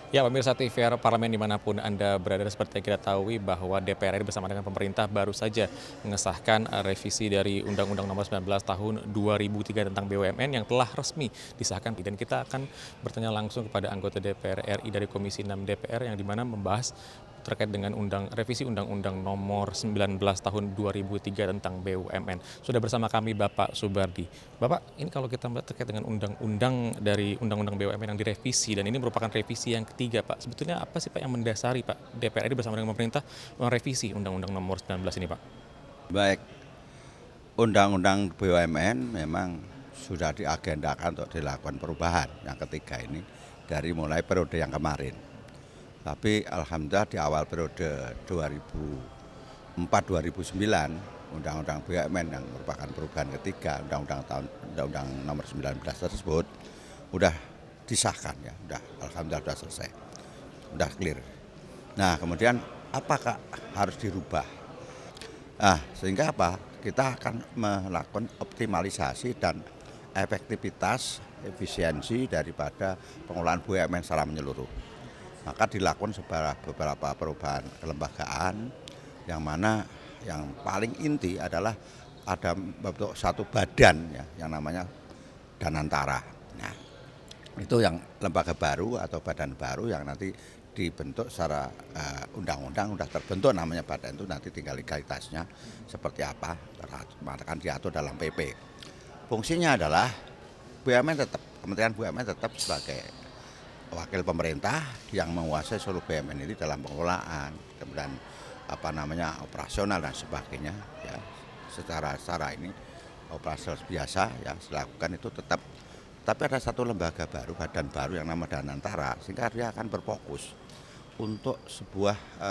Ya, pemirsa TVR Parlemen dimanapun Anda berada, seperti yang kita tahu bahwa DPR RI bersama dengan pemerintah baru saja mengesahkan revisi dari Undang-Undang Nomor 19 Tahun 2003 tentang BUMN yang telah resmi disahkan. Dan kita akan bertanya langsung kepada anggota DPR RI dari Komisi 6 DPR yang dimana membahas terkait dengan revisi Undang-Undang Nomor 19 Tahun 2003 tentang BUMN. Sudah bersama kami Bapak Subardi. Bapak, ini kalau kita melihat terkait dengan Undang-Undang BUMN yang direvisi, dan ini merupakan revisi yang ketiga, Pak. Sebetulnya apa sih, Pak, yang mendasari, Pak, DPR RI bersama dengan pemerintah merevisi Undang-Undang Nomor 19 ini, Pak? Baik, Undang-Undang BUMN memang sudah diagendakan untuk dilakukan perubahan yang ketiga ini dari mulai periode yang kemarin. Tapi alhamdulillah di awal periode 2004-2009 Undang-Undang BUMN yang merupakan perubahan ketiga Undang-Undang Nomor 19 tersebut sudah disahkan ya, alhamdulillah sudah selesai, sudah clear. Nah kemudian apakah harus dirubah? Sehingga apa? Kita akan melakukan optimalisasi dan efektivitas, efisiensi daripada pengelolaan BUMN secara menyeluruh. Maka dilakukan beberapa perubahan kelembagaan yang mana yang paling inti adalah ada bentuk satu badan ya, yang namanya Danantara. Nah, itu yang lembaga baru atau badan baru yang nanti dibentuk secara undang-undang, sudah terbentuk namanya badan itu, nanti tinggal legalitasnya seperti apa akan diatur dalam PP. Fungsinya adalah Kementerian BUMN tetap sebagai wakil pemerintah yang menguasai seluruh BUMN ini dalam pengelolaan, kemudian operasional dan sebagainya ya, secara ini operasional biasa ya dilakukan itu tetap. Tapi ada satu lembaga baru, badan baru yang nama Danantara, sehingga dia akan berfokus untuk sebuah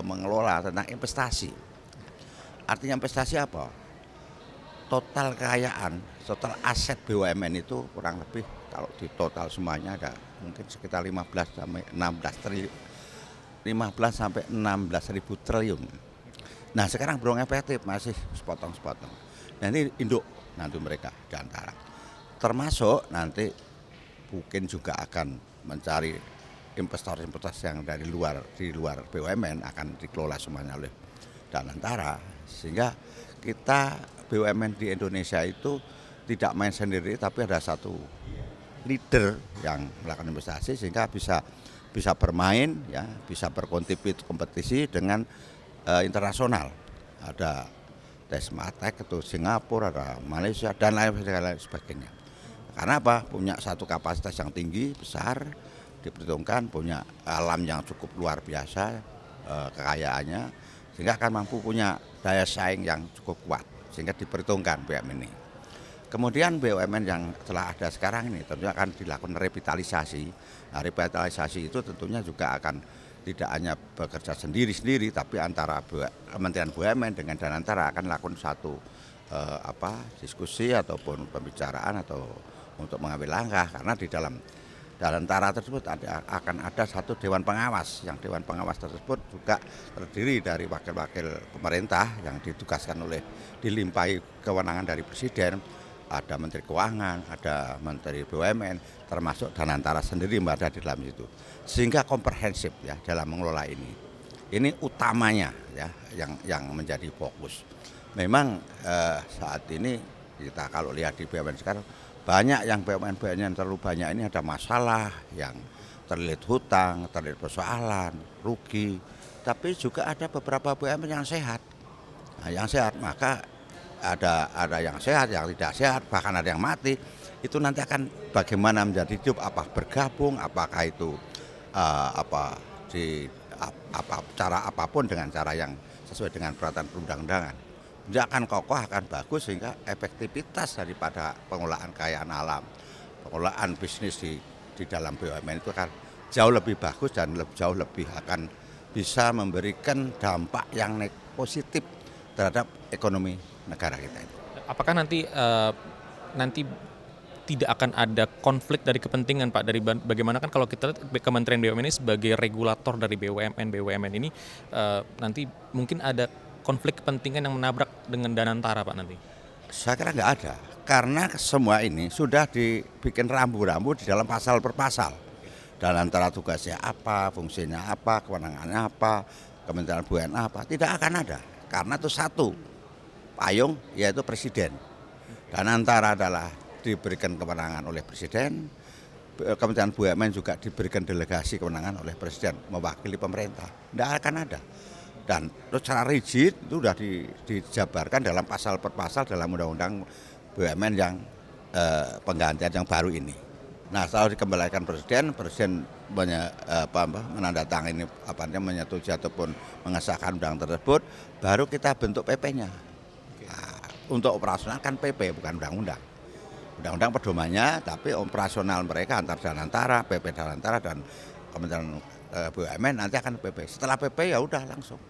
mengelola tentang investasi. Artinya investasi apa? Total kekayaan, total aset BUMN itu kurang lebih kalau di total semuanya ada mungkin sekitar 15 sampai 16 ribu triliun. Nah sekarang belum efektif, masih sepotong-sepotong. Nah ini induk nanti mereka di antara. Termasuk nanti mungkin juga akan mencari investor-investor yang di luar BUMN akan dikelola semuanya oleh Danantara, sehingga kita BUMN di Indonesia itu tidak main sendiri, tapi ada satu leader yang melakukan investasi sehingga bisa bermain ya, bisa berkompetisi dengan internasional. Ada Tesmatek itu Singapura, ada Malaysia dan lain sebagainya. Karena apa? Punya satu kapasitas yang tinggi, besar, diperhitungkan punya alam yang cukup luar biasa kekayaannya, sehingga akan mampu punya daya saing yang cukup kuat, sehingga diperhitungkan BUMN ini. Kemudian BUMN yang telah ada sekarang ini tentunya akan dilakukan revitalisasi. Nah, revitalisasi itu tentunya juga akan tidak hanya bekerja sendiri-sendiri, tapi antara Kementerian BUMN dengan Danantara akan lakukan satu diskusi ataupun pembicaraan atau untuk mengambil langkah, karena di dalam Danantara tersebut akan ada satu dewan pengawas, yang dewan pengawas tersebut juga terdiri dari wakil-wakil pemerintah yang dilimpahi kewenangan dari presiden, ada menteri keuangan, ada menteri BUMN, termasuk Danantara sendiri yang ada di dalam situ, sehingga komprehensif ya dalam mengelola ini. Ini utamanya ya yang menjadi fokus. Memang saat ini kita kalau lihat di BUMN sekarang banyak yang BUMN yang terlalu banyak ini ada masalah yang terlilit hutang, terlilit persoalan, rugi. Tapi juga ada beberapa BUMN yang sehat. Nah, yang sehat maka ada yang sehat, yang tidak sehat, bahkan ada yang mati. Itu nanti akan bagaimana menjadi hidup, apa bergabung, apakah itu cara apapun dengan cara yang sesuai dengan peraturan perundang-undangan. Dia akan kokoh, akan bagus, sehingga efektivitas daripada pengelolaan kekayaan alam, pengelolaan bisnis di dalam BUMN itu akan jauh lebih bagus dan jauh lebih akan bisa memberikan dampak yang positif terhadap ekonomi negara kita itu. Apakah nanti tidak akan ada konflik dari kepentingan, Pak, dari bagaimana kan kalau kita lihat Kementerian BUMN ini sebagai regulator dari BUMN ini nanti mungkin ada konflik kepentingan yang menabrak dengan Danantara, Pak, nanti? Saya kira nggak ada, karena semua ini sudah dibikin rambu-rambu di dalam pasal per pasal. Dan antara tugasnya apa, fungsinya apa, kewenangannya apa, Kementerian BUMN apa, tidak akan ada. Karena itu satu payung yaitu presiden. Dan antara adalah diberikan kewenangan oleh presiden, Kementerian BUMN juga diberikan delegasi kewenangan oleh presiden mewakili pemerintah. Tidak akan ada. Dan secara rigid itu sudah dijabarkan dalam pasal per pasal dalam Undang-Undang BUMN yang penggantian yang baru ini. Nah, setelah dikembalikan presiden menandatangani menyetujui ataupun mengesahkan undang tersebut, baru kita bentuk PP-nya. Nah, untuk operasional kan PP bukan undang-undang. Undang-undang pedomannya, tapi operasional mereka antara PP Dirgantara dan Kementerian BUMN nanti akan PP. Setelah PP ya udah langsung.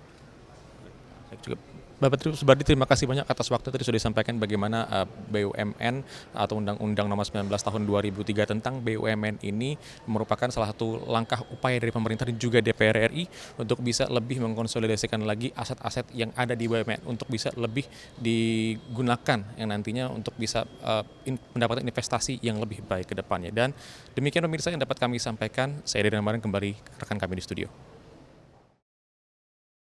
Bapak Subardi, terima kasih banyak atas waktu tadi sudah disampaikan bagaimana BUMN atau Undang-Undang Nomor 19 Tahun 2003 tentang BUMN ini merupakan salah satu langkah upaya dari pemerintah dan juga DPR RI untuk bisa lebih mengkonsolidasikan lagi aset-aset yang ada di BUMN untuk bisa lebih digunakan yang nantinya untuk bisa mendapatkan investasi yang lebih baik ke depannya. Dan demikian pemirsa yang dapat kami sampaikan, saya Deden Amaran kembali rekan kami di studio.